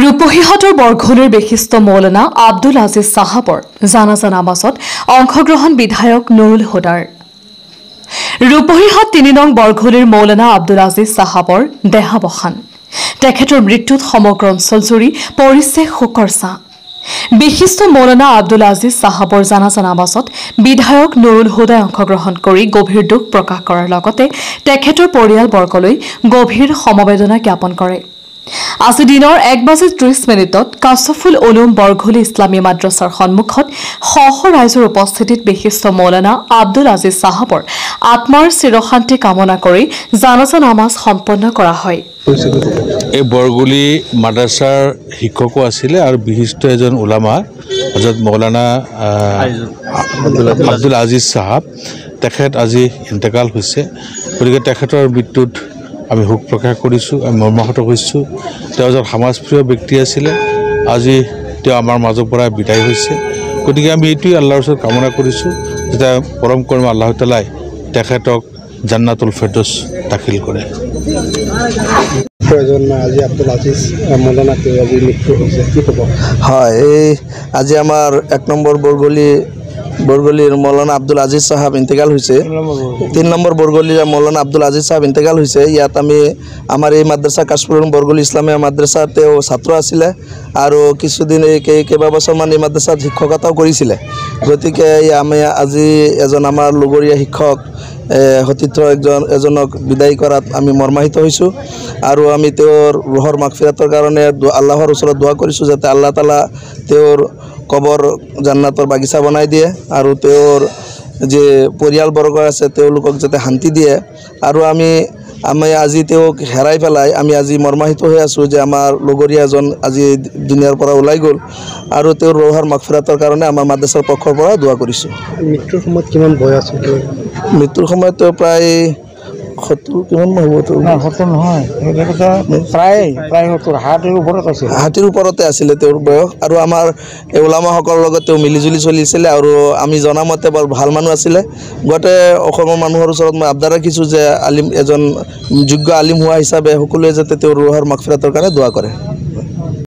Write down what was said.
ৰূপহীহঁতৰ বৰঘূলিৰ বিশিষ্ট মৌলানা আব্দুল আজিজ সাহাবৰ জানাজা নামাজত অংশগ্ৰহণ বিধায়ক নুৰুল হুদাৰ। ৰূপহীহঁত ৩ নং বৰঘূলিৰ মৌলানা আব্দুল আজিজ সাহাবৰ দেহাৱসান। তেখেতৰ মৃত্যুত সমগ্ৰ অঞ্চলজুৰি পৰিছে শোকৰ ছাঁ। বিশিষ্ট মৌলানা আব্দুল আজিজ সাহাবৰ জানাজা নামাজত বিধায়ক নুৰুল হুদাই অংশগ্ৰহণ কৰি গভীৰ দুখ প্ৰকাশ কৰাৰ লগতে তেখেতৰ পৰিয়ালবৰ্গলৈ গভীৰ সমবেদনা জ্ঞাপন কৰে। আজি দিনৰ ১:৩০ কাছফুল উলুম বৰঘূলি ইছলামী মাদ্ৰাছাৰ সন্মুখত শ শ ৰাইজৰ উপস্থিতিত বিশিষ্ট মৌলানা আব্দুল আজিজ সাহাবৰ আত্মাৰ চিৰশান্তি কামনা কৰি জানাজা নামাজ সম্পন্ন কৰা হয়। এই বৰঘূলি মাদ্ৰাছাৰ শিক্ষকো আছিলে আৰু বিশিষ্ট এজন উলামা হজৰত মৌলানা আব্দুল আজিজ সাহাব তেখেত আজি ইন্তেকাল হৈছে। গতিকে তেখেতৰ মৃত্যুত আমি শোক প্ৰকাশ কৰিছোঁ, আমি মৰ্মাহত হৈছোঁ। তেওঁ এজন সমাজপ্ৰিয় ব্যক্তি আছিলে। আজি তেওঁ আমাৰ মাজৰ পৰা বিদায় হৈছে। গতিকে আমি এইটোৱেই আল্লাহৰ ওচৰত কামনা কৰিছোঁ যে পৰম কৰ্ম আল্লাহ তাআলাই তেখেতক জান্নাতুল ফেৰদৌছ দাখিল কৰে। আজি আব্দুল আজিজ মৌলানা আজি মৃত্যু হৈছে, কি ক'ব? হয়, এই আজি আমাৰ ১ নম্বৰ বৰঘূলিৰ মৌলানা আব্দুল আজিজ সাহাব ইন্তেকাল হৈছে। ৩ নম্বৰ বৰঘূলিৰ মৌলানা আব্দুল আজিজ সাহাব ইন্তেকাল হৈছে। ইয়াত আমি আমাৰ এই মাদ্ৰাছা কাছফুল বৰঘূলি ইছলামীয়া মাদ্ৰাছাত তেওঁ ছাত্ৰ আছিলে আৰু কিছুদিন কেইবাবছৰমান এই মাদ্ৰাছাত শিক্ষকতাও কৰিছিলে। গতিকে আমি আজি এজন আমাৰ লগৰীয়া শিক্ষক সতীৰ্থ এজনক বিদায় কৰাত আমি মৰ্মাহিত হৈছোঁ আৰু আমি তেওঁৰ ৰুহৰ মাগফিৰাতৰ কাৰণে আল্লাহৰ ওচৰত দোৱা কৰিছোঁ যাতে আল্লাহ তাআলা তেওঁৰ কবৰ জান্নাতৰ বাগিচা বনাই দিয়ে আৰু তেওঁৰ যে পৰিয়ালবৰ্গ আছে তেওঁলোকক যাতে শান্তি দিয়ে। আৰু আমি আজি তেওঁক হেৰাই পেলাই আমি আজি মৰ্মাহিত হৈ আছোঁ যে আমাৰ লগৰীয়া এজন আজি দুনিয়াৰ পৰা ওলাই গ'ল আৰু তেওঁৰ ৰুহৰ মাগফিৰাতৰ কাৰণে আমাৰ মাদ্ৰাছাৰ পক্ষৰ পৰা দোৱা কৰিছোঁ। মৃত্যুৰ সময়ত কিমান বয়স আছিল? মৃত্যুৰ সময়ত প্ৰায় ৭০ কিমান হ'ব? ৭০ নহয়, প্ৰায় ৭০, ৬০ৰ ওপৰতে আছিলে তেওঁৰ বয়স। আৰু আমাৰ এই ওলামাসকলৰ লগত তেওঁ মিলিজুলি চলিছিলে আৰু আমি জনামতে বৰ ভাল মানুহ আছিলে। গোটেই অসমৰ মানুহৰ ওচৰত মই আবদাৰ ৰাখিছোঁ যে এজন যোগ্য আলিম হোৱা হিচাপে সকলোৱে যাতে তেওঁৰ ৰুহৰ মাগফিৰাতৰ কাৰণে দোৱা কৰে।